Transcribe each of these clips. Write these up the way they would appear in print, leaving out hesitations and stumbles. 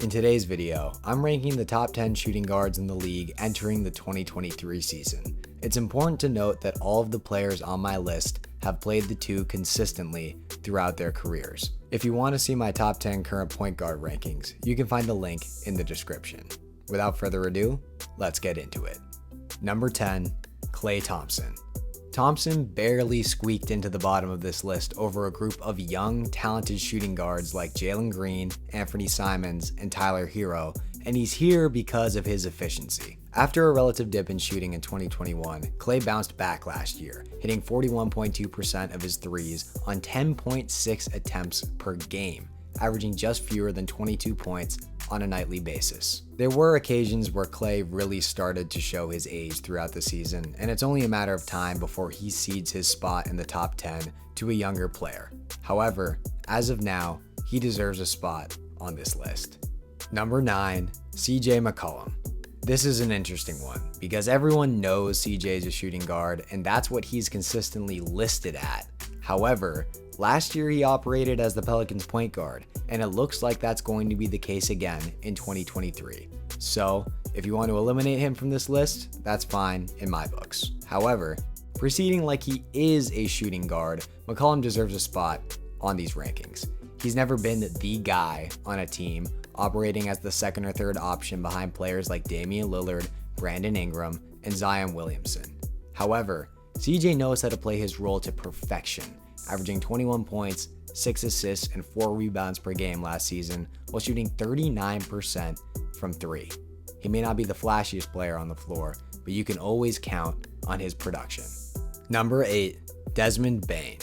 In today's video, I'm ranking the top 10 shooting guards in the league entering the 2023 season. It's important to note that all of the players on my list have played the two consistently throughout their careers. If you want to see my top 10 current point guard rankings, you can find the link in the description. Without further ado, let's get into it. Number 10, Klay Thompson. Thompson barely squeaked into the bottom of this list over a group of young, talented shooting guards like Jalen Green, Anthony Simons, and Tyler Hero, and he's here because of his efficiency. After a relative dip in shooting in 2021, Klay bounced back last year, hitting 41.2% of his threes on 10.6 attempts per game, averaging just fewer than 22 points on a nightly basis. There were occasions where Klay really started to show his age throughout the season, and it's only a matter of time before he cedes his spot in the top 10 to a younger player. However, as of now, he deserves a spot on this list. Number 9, CJ McCollum. This is an interesting one because everyone knows CJ is a shooting guard, and that's what he's consistently listed at. However, last year he operated as the Pelicans point guard, and it looks like that's going to be the case again in 2023. So, if you want to eliminate him from this list, that's fine in my books. However, proceeding like he is a shooting guard, McCollum deserves a spot on these rankings. He's never been the guy on a team, operating as the second or third option behind players like Damian Lillard, Brandon Ingram, and Zion Williamson. However, CJ knows how to play his role to perfection, averaging 21 points, 6 assists, and 4 rebounds per game last season while shooting 39% from 3. He may not be the flashiest player on the floor, but you can always count on his production. Number 8, Desmond Bane.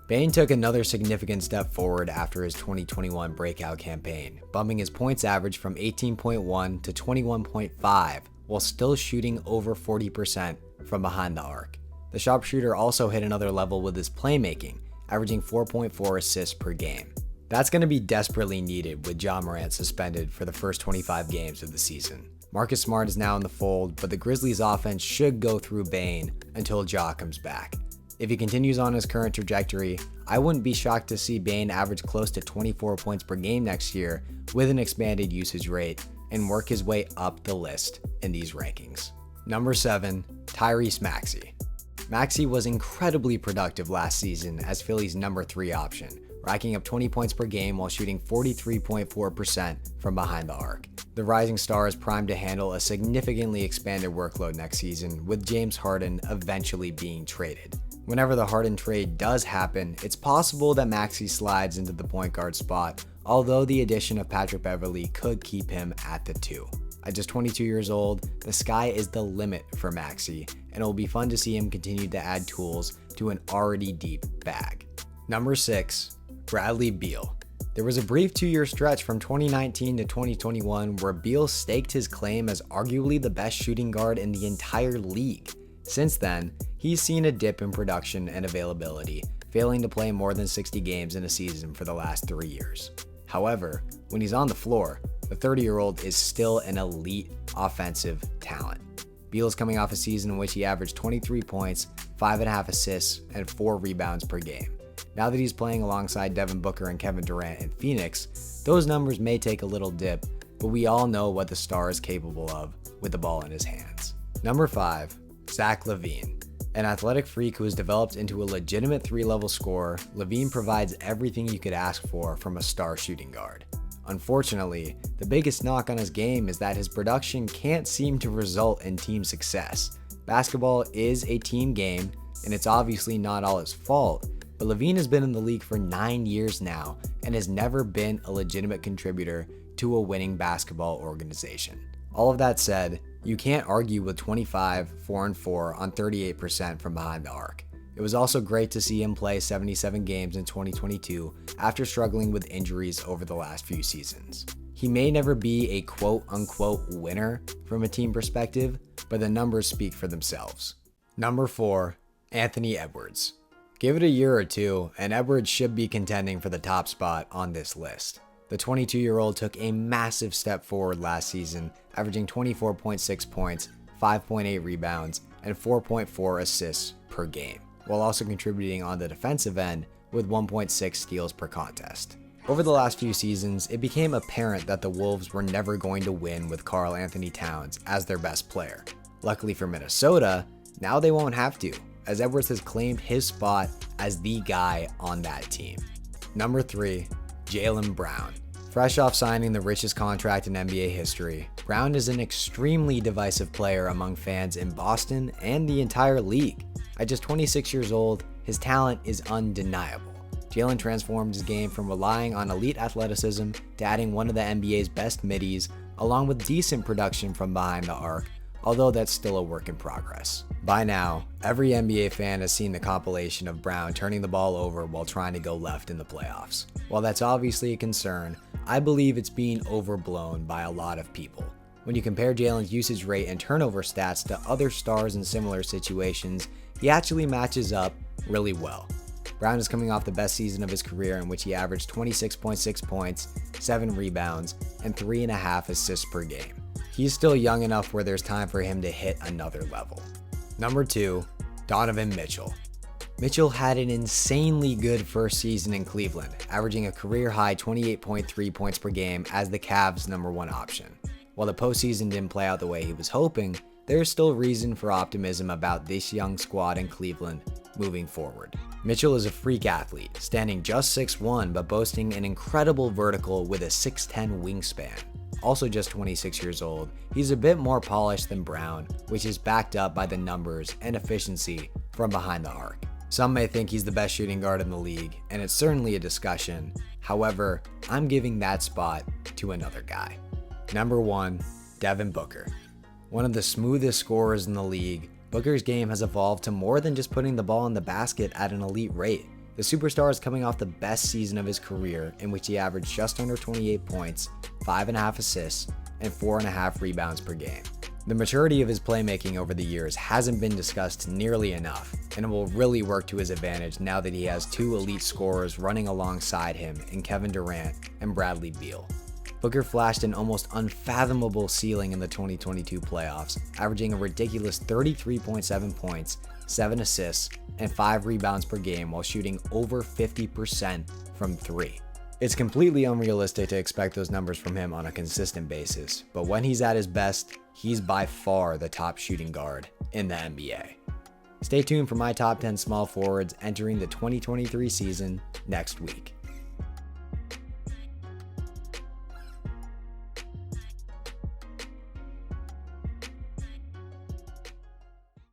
Bane took another significant step forward after his 2021 breakout campaign, bumping his points average from 18.1 to 21.5 while still shooting over 40% from behind the arc. The sharpshooter also hit another level with his playmaking, averaging 4.4 assists per game. That's going to be desperately needed with Ja Morant suspended for the first 25 games of the season. Marcus Smart is now in the fold, but the Grizzlies' offense should go through Bane until Ja comes back. If he continues on his current trajectory, I wouldn't be shocked to see Bane average close to 24 points per game next year with an expanded usage rate and work his way up the list in these rankings. Number 7, Tyrese Maxey. Maxey was incredibly productive last season as Philly's number 3 option, racking up 20 points per game while shooting 43.4% from behind the arc. The rising star is primed to handle a significantly expanded workload next season, with James Harden eventually being traded. Whenever the Harden trade does happen, it's possible that Maxey slides into the point guard spot, although the addition of Patrick Beverley could keep him at the 2. At just 22 years old, the sky is the limit for Maxey, and it will be fun to see him continue to add tools to an already deep bag. Number 6, Bradley Beal. There was a brief 2-year stretch from 2019 to 2021 where Beal staked his claim as arguably the best shooting guard in the entire league. Since then, he's seen a dip in production and availability, failing to play more than 60 games in a season for the last 3 years. However, when he's on the floor, the 30-year-old is still an elite offensive talent. Beal is coming off a season in which he averaged 23 points, 5.5 assists, and 4 rebounds per game. Now that he's playing alongside Devin Booker and Kevin Durant in Phoenix, those numbers may take a little dip, but we all know what the star is capable of with the ball in his hands. Number 5, Zach LaVine. An athletic freak who has developed into a legitimate 3-level scorer, LaVine provides everything you could ask for from a star shooting guard. Unfortunately, the biggest knock on his game is that his production can't seem to result in team success. Basketball is a team game, and it's obviously not all his fault, but LaVine has been in the league for 9 years now and has never been a legitimate contributor to a winning basketball organization. All of that said, you can't argue with 25, 4-4 on 38% from behind the arc. It was also great to see him play 77 games in 2022 after struggling with injuries over the last few seasons. He may never be a quote-unquote winner from a team perspective, but the numbers speak for themselves. Number 4, Anthony Edwards. Give it a year or two, and Edwards should be contending for the top spot on this list. The 22-year-old took a massive step forward last season, averaging 24.6 points, 5.8 rebounds, and 4.4 assists per game, while also contributing on the defensive end with 1.6 steals per contest. Over the last few seasons, it became apparent that the Wolves were never going to win with Karl Anthony Towns as their best player. Luckily for Minnesota, now they won't have to, as Edwards has claimed his spot as the guy on that team. Number 3, Jaylen Brown. Fresh off signing the richest contract in NBA history, Brown is an extremely divisive player among fans in Boston and the entire league. At just 26 years old, his talent is undeniable. Jaylen transformed his game from relying on elite athleticism to adding one of the NBA's best middies, along with decent production from behind the arc, although that's still a work in progress. By now, every NBA fan has seen the compilation of Brown turning the ball over while trying to go left in the playoffs. While that's obviously a concern, I believe it's being overblown by a lot of people. When you compare Jaylen's usage rate and turnover stats to other stars in similar situations, he actually matches up really well. Brown is coming off the best season of his career in which he averaged 26.6 points, 7 rebounds, and 3.5 assists per game. He's still young enough where there's time for him to hit another level. Number 2, Donovan Mitchell. Mitchell had an insanely good first season in Cleveland, averaging a career-high 28.3 points per game as the Cavs' #1 option. While the postseason didn't play out the way he was hoping, there's still reason for optimism about this young squad in Cleveland moving forward. Mitchell is a freak athlete, standing just 6'1" but boasting an incredible vertical with a 6'10" wingspan. Also just 26 years old, he's a bit more polished than Brown, which is backed up by the numbers and efficiency from behind the arc. Some may think he's the best shooting guard in the league, and it's certainly a discussion. However, I'm giving that spot to another guy. Number 1, Devin Booker. One of the smoothest scorers in the league, Booker's game has evolved to more than just putting the ball in the basket at an elite rate. The superstar is coming off the best season of his career, in which he averaged just under 28 points, 5.5 assists, and 4.5 rebounds per game. The maturity of his playmaking over the years hasn't been discussed nearly enough, and it will really work to his advantage now that he has 2 elite scorers running alongside him in Kevin Durant and Bradley Beal. Booker flashed an almost unfathomable ceiling in the 2022 playoffs, averaging a ridiculous 33.7 points, 7 assists, and 5 rebounds per game while shooting over 50% from 3. It's completely unrealistic to expect those numbers from him on a consistent basis, but when he's at his best, he's by far the top shooting guard in the NBA. Stay tuned for my top 10 small forwards entering the 2023 season next week.